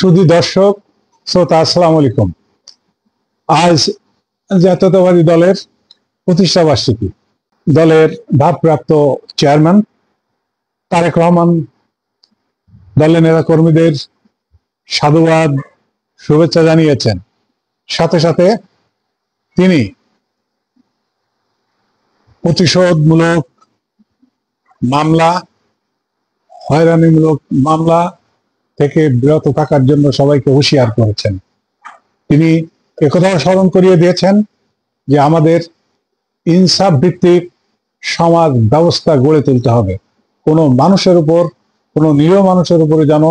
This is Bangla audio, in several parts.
শুধু দর্শক শ্রোতা, আসসালামু আলাইকুম। আজ জাতীয়তাবাদী দলের প্রতিষ্ঠা বার্ষিকী। দলের ভারপ্রাপ্ত চেয়ারম্যান তারেক রহমান দলের নেতা কর্মীদের সাধুবাদ, শুভেচ্ছা জানিয়েছেন। সাথে সাথে তিনি প্রতিশোধমূলক মামলা, হয়রানিমূলক মামলা থেকে বিরত থাকার জন্য সবাইকে হুঁশিয়ার করেছেন। তিনি একথাও স্মরণ করিয়ে দিয়েছেন যে আমাদের ইনসাফ ভিত্তিক সমাজ ব্যবস্থা গড়ে তুলতে হবে। কোনো মানুষের উপর, কোনো নিরীহ মানুষের উপরে যেন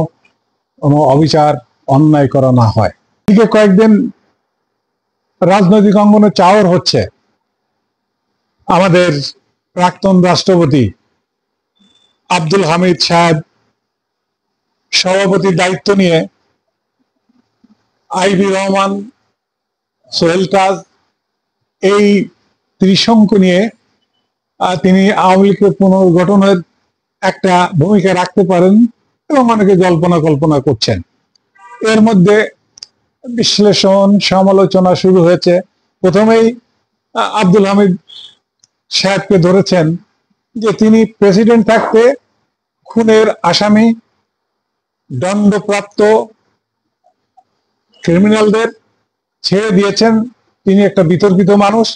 কোনো অবিচার, অন্যায় করা না হয়। এদিকে কয়েকদিন রাজনৈতিক অঙ্গনে চাওয়ার হচ্ছে আমাদের প্রাক্তন রাষ্ট্রপতি আব্দুল হামিদ সাহেব সভাপতির দায়িত্ব নিয়ে আইবি রহমান, সোহেল তাজ এই ত্রিশঙ্ক নিয়ে তিনি আওয়ামী লীগের পুনর্গঠনের একটা ভূমিকা রাখতে পারেন এবং অনেকে জল্পনা কল্পনা করছেন। এর মধ্যে বিশ্লেষণ, সমালোচনা শুরু হয়েছে। প্রথমেই আব্দুল হামিদ সাহেবকে ধরেছেন যে তিনি প্রেসিডেন্ট থাকতে খুনের আসামি, দণ্ডপ্রাপ্ত ক্রিমিনালদের ছেড়ে দিয়েছেন। তিনি একটা বিতর্কিত মানুষ,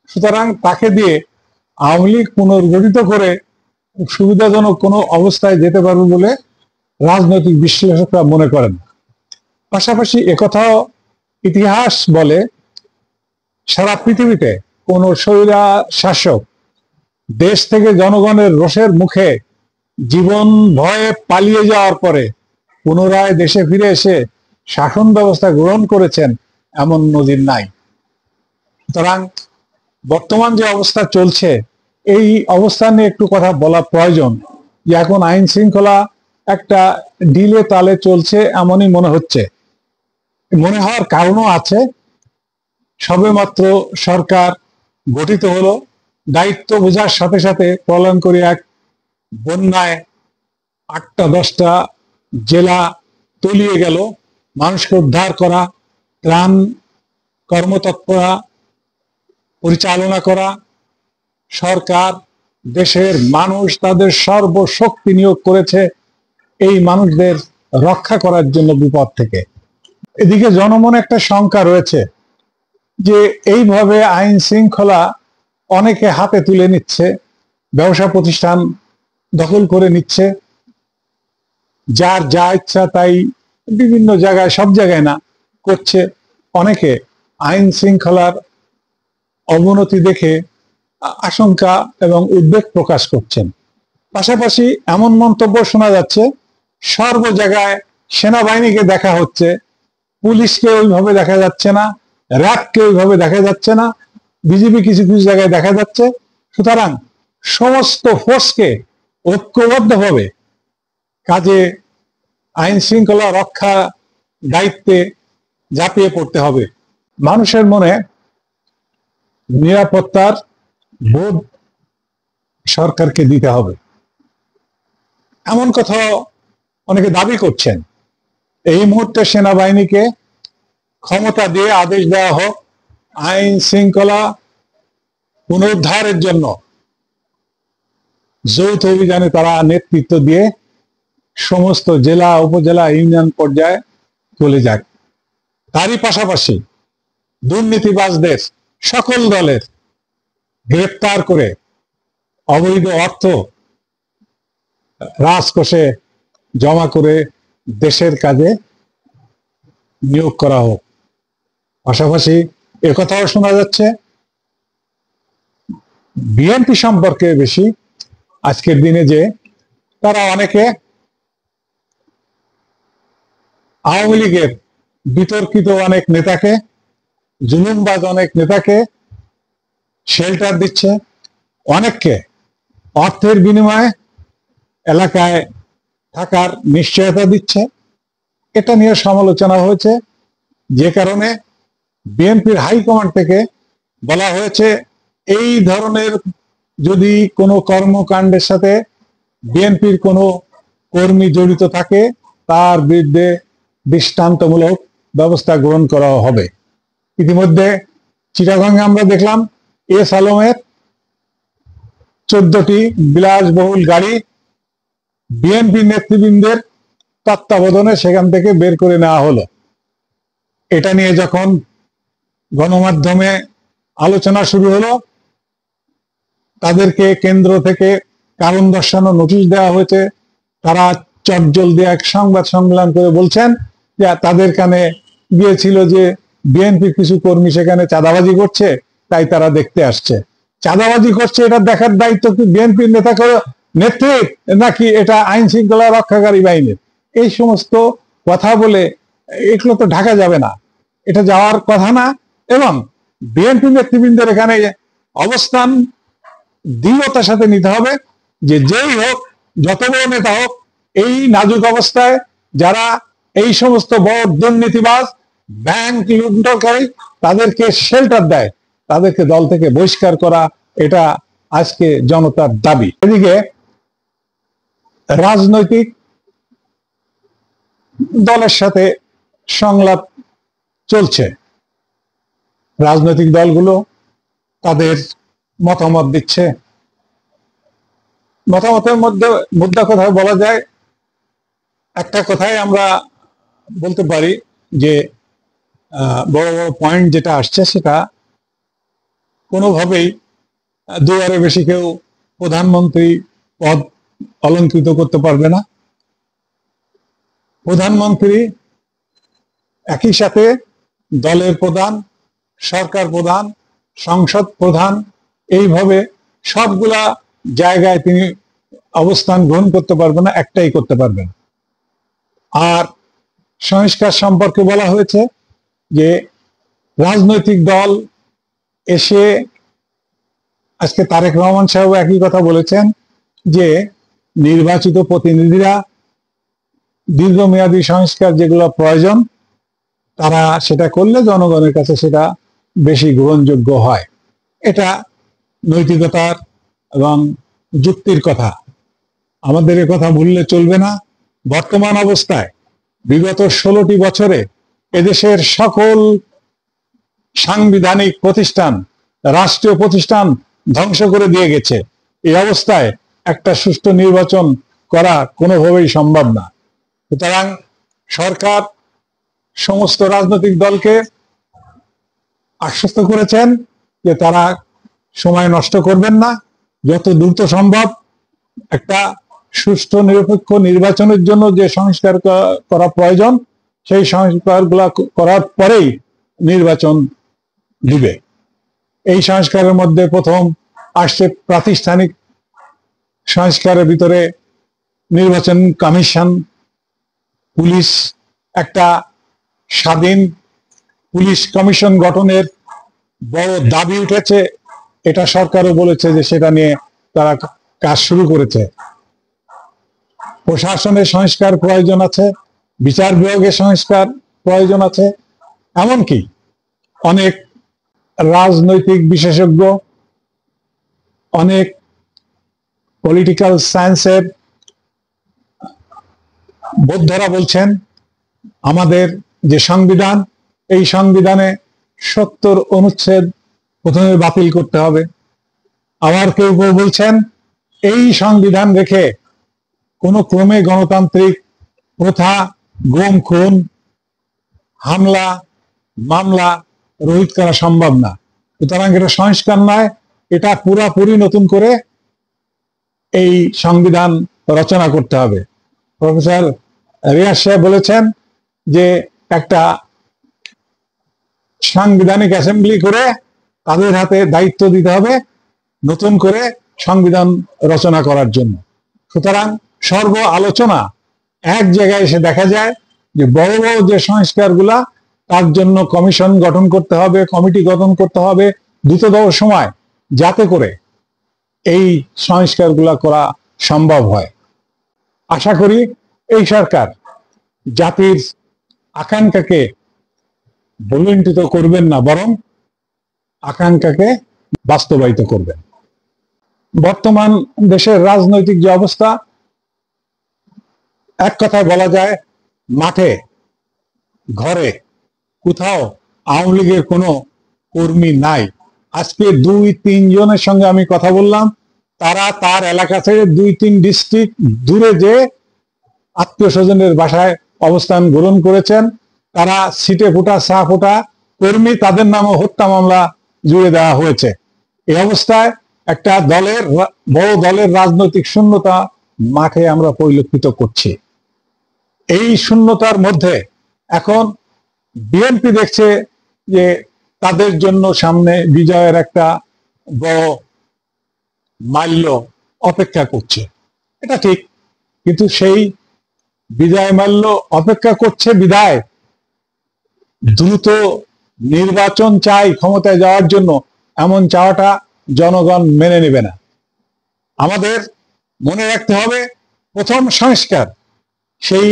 সুতরাং তাকে দিয়ে আওয়ামী লীগ পুনর্গঠিত করে সুবিধাজনক কোনো অবস্থায় যেতে পারবে বলে রাজনৈতিক বিশ্লেষকরা মনে করেন। পাশাপাশি একথাও ইতিহাস বলে, সারা পৃথিবীতে কোন স্বৈরা শাসক দেশ থেকে জনগণের রোষের মুখে জীবন ভয়ে পালিয়ে যাওয়ার পরে পুনরায় দেশে ফিরে এসে শাসন ব্যবস্থা গ্রহণ করেছেন এমন নজির নাই। সুতরাং বর্তমান যে অবস্থা চলছে, এই অবস্থা নিয়ে একটু কথা বলা প্রয়োজন। যে এখন আইন শৃঙ্খলা একটা ঢিলে তালে চলছে এমনই মনে হচ্ছে। মনে হওয়ার কারণও আছে। সবেমাত্র সরকার গঠিত হলো, দায়িত্ব বোঝার সাথে সাথে প্রলয়ঙ্করী এক বন্যায় 8-10টা জেলা তলিয়ে গেল। মানুষকে উদ্ধার করা, ত্রাণ কর্মতৎপরা পরিচালনা করা, সরকার, দেশের মানুষ তাদের সর্বশক্তি নিয়োগ করেছে এই মানুষদের রক্ষা করার জন্য বিপদ থেকে। এদিকে জনমনে একটা শঙ্কা রয়েছে যে এইভাবে আইন শৃঙ্খলা অনেকে হাতে তুলে নিচ্ছে, ব্যবসা প্রতিষ্ঠান দখল করে নিচ্ছে, যার যা ইচ্ছা তাই বিভিন্ন জায়গায়, সব জায়গায় না করছে। অনেকে আইন শৃঙ্খলার অবনতি দেখে আশঙ্কা এবং উদ্বেগ প্রকাশ করছেন। পাশাপাশি এমন মন্তব্য শোনা যাচ্ছে, সর্ব জায়গায় সেনাবাহিনীকে দেখা হচ্ছে, পুলিশকে ওইভাবে দেখা যাচ্ছে না, র্যাবকে ওইভাবে দেখা যাচ্ছে না, বিজেপি কিছু কিছু জায়গায় দেখা যাচ্ছে। সুতরাং সমস্ত ফোর্সকে ঐক্যবদ্ধভাবে কাজে আইন শৃঙ্খলা রক্ষা দায়িত্বে ঝাঁপিয়ে পড়তে হবে। মানুষের মনে নিরাপত্তার বোধ সরকারকে দিতে হবে, এমন কথা অনেকে দাবি করছেন। এই মুহূর্তে সেনাবাহিনীকে ক্ষমতা দিয়ে আদেশ দেওয়া হোক আইন শৃঙ্খলা পুনরুদ্ধারের জন্য যৌথ অভিযানে তারা নেতৃত্ব দিয়ে সমস্ত জেলা, উপজেলা, ইউনিয়ন পর্যায়ে চলে যাক। তারই পাশাপাশি দুর্নীতিবাজদের সকল দলের গ্রেপ্তার করে অবৈধ অর্থ রাজকোষে জমা করে দেশের কাজে নিয়োগ করা হোক। পাশাপাশি একথাও শোনা যাচ্ছে বিএনপি সম্পর্কে বেশি আজকের দিনে যে তারা অনেকে আওয়ামী লীগের বিতর্কিত অনেক নেতাকে, জুলুমবাজ অনেক নেতাকে শেল্টার দিচ্ছে, অনেককে অর্থের বিনিময়ে এলাকায় থাকার নিশ্চয়তা দিচ্ছে। এটা নিয়ে সমালোচনা হয়েছে, যে কারণে বিএনপির হাইকমান্ড থেকে বলা হয়েছে এই ধরনের যদি কোনো কর্মকাণ্ডের সাথে বিএনপির কোনো কর্মী জড়িত থাকে তার বিরুদ্ধে দৃষ্টান্তমূলক ব্যবস্থা গ্রহণ করা হবে। ইতিমধ্যে চিটাগংয়ে আমরা দেখলাম এস আলমের 14টি বিলাসবহুল গাড়ি বিএনপি নেতৃবৃন্দের তত্ত্বাবধানে সেখান থেকে বের করে নেওয়া হলো। এটা নিয়ে যখন গণমাধ্যমে আলোচনা শুরু হলো, তাদেরকে কেন্দ্র থেকে কারণ দর্শানো নোটিশ দেওয়া হয়েছে। তারা চটজল দিয়ে এক সংবাদ সম্মেলন করে বলছেন যে তাদের কানে গিয়েছিল যে বিএনপির কিছু কর্মী সেখানে চাঁদাবাজি করছে, তাই তারা দেখতে আসছে। চাঁদাবাজি করছে এটা দেখার দায়িত্ব কি বিএনপির নেতৃত্ব নাকি এটা আইন শৃঙ্খলা রক্ষাকারী বাহিনীর? এই সমস্ত কথা বলে এগুলো তো ঢাকা যাবে না, এটা যাওয়ার কথা না। এবং বিএনপি নেতৃবৃন্দের এখানে অবস্থান দৃঢ়তার সাথে নিতে হবে যে যেই হোক, যত বড় নেতা হোক, এই নাজুক অবস্থায় যারা এই সমস্ত বড় দুর্নীতিবাজ, ব্যাংক লুণ্ঠনকারী, তাদেরকে শেল্টার দেয়, তাদেরকে দল থেকে বহিষ্কার করা, এটা আজকে জনতার দাবি। এদিকে রাজনৈতিক দলের সাথে সংলাপ চলছে। রাজনৈতিক দলগুলো তাদের মতামত দিচ্ছে। মতামতের মধ্যে মুদ্রা কথায় বলা যায়, একটা কথাই আমরা বলতে পারি যে বড় বড় পয়েন্ট যেটা আসছে সেটা কোনোভাবেই দুবারে বেশি কেউ প্রধানমন্ত্রী পদ অলঙ্কৃত করতে পারবে না। প্রধানমন্ত্রী একই সাথে দলের প্রধান, সরকার প্রধান, সংসদ প্রধান, এইভাবে সবগুলা জায়গায় তিনি অবস্থান গ্রহণ করতে পারবেন না, একটাই করতে পারবেন। আর সংস্কার সম্পর্কে বলা হয়েছে যে রাজনৈতিক দল এসে, আজকে তারেক রহমান সাহেব একই কথা বলেছেন যে নির্বাচিত প্রতিনিধিরা দীর্ঘমেয়াদী সংস্কার যেগুলো প্রয়োজন তারা সেটা করলে জনগণের কাছে সেটা বেশি গ্রহণযোগ্য হয়। এটা নৈতিকতার এবং যুক্তির কথা, আমাদের এ কথা ভুললে চলবে না। বর্তমান অবস্থায় বিগত 16টি বছরে এদেশের সকল সাংবিধানিক প্রতিষ্ঠান, রাষ্ট্রীয় প্রতিষ্ঠান ধ্বংস করে দিয়ে গেছে। এই অবস্থায় একটা সুষ্ঠু নির্বাচন করা কোনোভাবেই সম্ভব না। সুতরাং সরকার সমস্ত রাজনৈতিক দলকে আশ্বস্ত করেছেন যে তারা সময় নষ্ট করবেন না, যত দ্রুত সম্ভব একটা সুষ্ঠু নিরপেক্ষ নির্বাচনের জন্য যে সংস্কার করা প্রয়োজন সেই সংস্কারগুলো করার পরেই নির্বাচন দিবে। এই সংস্কারের মধ্যে প্রথম আসছে প্রাতিষ্ঠানিক সংস্কারের ভিতরে নির্বাচন কমিশন, পুলিশ, একটা স্বাধীন পুলিশ কমিশন গঠনের বড় দাবি উঠেছে। এটা সরকারও বলেছে যে সেটা নিয়ে তারা কাজ শুরু করেছে। প্রশাসনের সংস্কার প্রয়োজন আছে, বিচার বিভাগের সংস্কার প্রয়োজন আছে। এমনকি অনেক রাজনৈতিক বিশেষজ্ঞ, অনেক পলিটিক্যাল সায়েন্সের বোদ্ধরা বলছেন আমাদের যে সংবিধান, এই সংবিধানে 70 অনুচ্ছেদ প্রথমে বাতিল করতে হবে। আবার কেউ কেউ বলছেন এই সংবিধান রেখে কোনো ক্রমে গণতান্ত্রিক প্রথা, গুম খুন, হামলা মামলা রোধ করা সম্ভব না। সুতরাং এটা সংস্কার নয়, এটা পুরাপুরি নতুন করে এই সংবিধান রচনা করতে হবে। প্রফেসর রিয়াজ সাহেব বলেছেন যে একটা সাংবিধানিক অ্যাসেম্বলি করে তাদের হাতে দায়িত্ব দিতে হবে নতুন করে সংবিধান রচনা করার জন্য। সুতরাং সর্ব আলোচনা এক জায়গায় এসে দেখা যায় যে বড় বড় যে সংস্কারগুলা তার জন্য কমিশন গঠন করতে হবে, কমিটি গঠন করতে হবে দ্রুততম সময়, যাতে করে এই সংস্কারগুলা করা সম্ভব হয়। আশা করি এই সরকার জাতির আকাঙ্ক্ষাকে ভুলুণ্ঠিত করবেন না, বরং আকাঙ্ক্ষাকে বাস্তবায়িত করবেন। বর্তমান দেশের রাজনৈতিক যে অবস্থা, এক কথায় বলা যায় মাঠে ঘরে কোথাও আওয়ামী লীগের কোনো কর্মী নাই। আজকে 2-3 জনের সঙ্গে আমি কথা বললাম, তারা তার এলাকা থেকে 2-3 ডিস্ট্রিক্ট দূরে যে আত্মীয় স্বজনের বাসায় অবস্থান গ্রহণ করেছেন। তারা সিটে ফোটা চা ফোটা কর্মী, তাদের নামে হত্যা মামলা জুড়ে দেওয়া হয়েছে। এই অবস্থায় একটা বড় দলের রাজনৈতিক শূন্যতা মাঠে আমরা পরিলক্ষিত করছি। এই শূন্যতার মধ্যে এখন বিএনপি দেখছে যে তাদের জন্য সামনে বিজয়ের একটা বড় মাল্য অপেক্ষা করছে, এটা ঠিক। কিন্তু সেই বিজয় মাল্য অপেক্ষা করছে বিদায় দ্রুত নির্বাচন চাই ক্ষমতায় যাওয়ার জন্য, এমন চাওয়াটা জনগণ মেনে নেবে না। আমাদের মনে রাখতে হবে প্রথম সংস্কার, সেই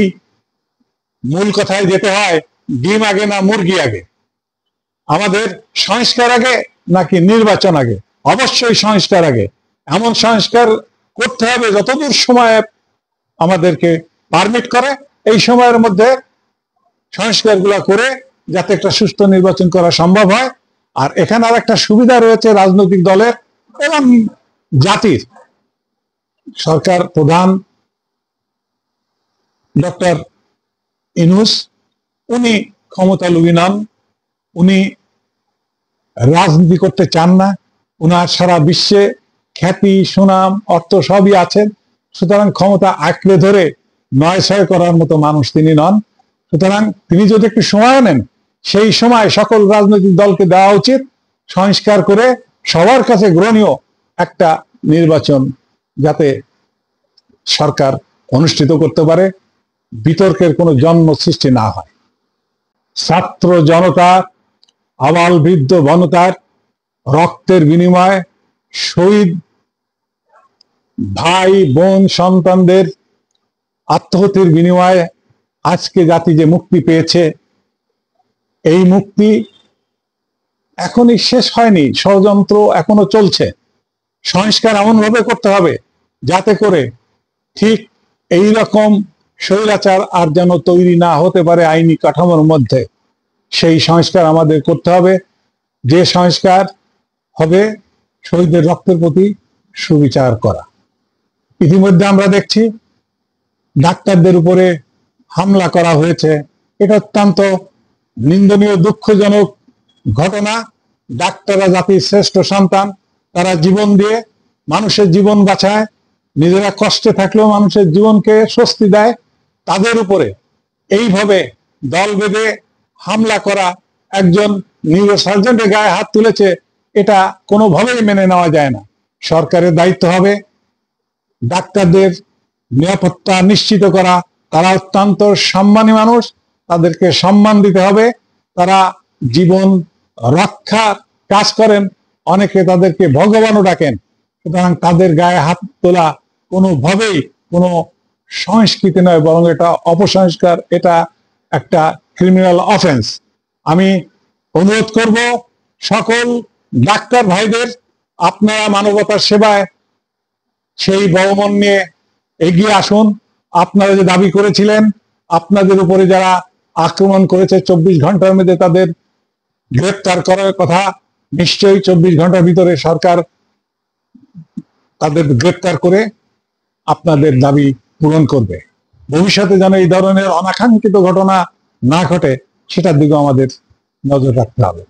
মূল কথায় যেতে হয়, ডিম আগে না মুরগি আগে? আমাদের সংস্কার আগে নাকি নির্বাচন আগে? অবশ্যই সংস্কার আগে। এমন সংস্কার করতে হবে যতদূর সময় আমাদেরকে পারমিট করে, এই সময়ের মধ্যে সংস্কারগুলো করে যাতে একটা সুষ্ঠু নির্বাচন করা সম্ভব হয়। আর এখানে আর একটা সুবিধা রয়েছে রাজনৈতিক দলের এবং জাতির। সরকার প্রধান ডক্টর ইউনূস, উনি ক্ষমতা লোভী নন, উনি রাজনীতি করতে চান না, উনার সারা বিশ্বে খ্যাতি সুনাম অর্থ সবই আছেন। সুতরাং ক্ষমতা আঁকড়ে ধরে নয় ছয় করার মতো মানুষ তিনি নন। সুতরাং তিনি যদি একটু সময় নেন, সেই সময় সকল রাজনৈতিক দলকে দেওয়া উচিত সংস্কার করে সবার কাছে গ্রহণীয় একটা নির্বাচন যাতে সরকার অনুষ্ঠিত করতে পারে, বিতর্কের কোনো জন্ম সৃষ্টি না হয়। ছাত্র জনতার, আবাল বৃদ্ধ বনতার রক্তের বিনিময়ে, শহীদ ভাই বোন সন্তানদের আত্মহত্যের বিনিময়ে আজকে জাতি যে মুক্তি পেয়েছে, এই মুক্তি এখনই শেষ হয়নি, ষড়যন্ত্র এখনো চলছে। সংস্কার এমন ভাবে করতে হবে যাতে করে ঠিক এই রকম স্বৈরাচার আর যেন তৈরি না হতে পারে আইনি কাঠামোর মধ্যে। সেই সংস্কার আমাদের করতে হবে, যে সংস্কার হবে শহীদদের রক্তের প্রতি সুবিচার করা। ইতিমধ্যে আমরা দেখছি ডাক্তারদের উপরে হামলা করা হয়েছে, এটা অত্যন্ত নিন্দনীয় দুঃখজনক ঘটনা। ডাক্তাররা জাতির শ্রেষ্ঠ সন্তান, তারা জীবন দিয়ে মানুষের জীবন বাঁচায়, নিজেরা কষ্টে থাকলেও মানুষের জীবনকে স্বস্তি দেয়। তাদের উপরে এইভাবে দল বেঁধে হামলা করা, একজন নিউরোসার্জনের গায়ে হাত তুলেছে, এটা কোনোভাবেই মেনে নেওয়া যায় না। সরকারের দায়িত্ব হবে ডাক্তারদের নিরাপত্তা নিশ্চিত করা। তারা অত্যন্ত সম্মানী মানুষ, তাদেরকে সম্মান দিতে হবে। তারা জীবন রক্ষার কাজ করেন, অনেকে তাদেরকে ভগবানও ডাকেন। সুতরাং তাদের গায়ে হাত তোলা কোনোভাবেই কোনো সংস্কৃতি নয়, বরং এটা অপসংস্কার, এটা একটা ক্রিমিনাল অফেন্স। আমি অনুরোধ করব সকল ডাক্তার ভাইদের, আপনারা মানবতার সেবায় সেই বহমন নিয়ে এগিয়ে আসুন। আপনারা যে দাবি করেছিলেন, আপনাদের উপরে যারা আক্রমণ করেছে 24 ঘন্টার মধ্যে তাদের গ্রেপ্তার করার কথা, নিশ্চয়ই 24 ঘন্টার ভিতরে সরকার তাদের গ্রেপ্তার করে আপনাদের দাবি পূরণ করবে। ভবিষ্যতে যেন এই ধরনের অনাকাঙ্ক্ষিত ঘটনা না ঘটে, সেটার দিকে আমাদের নজর রাখতে হবে।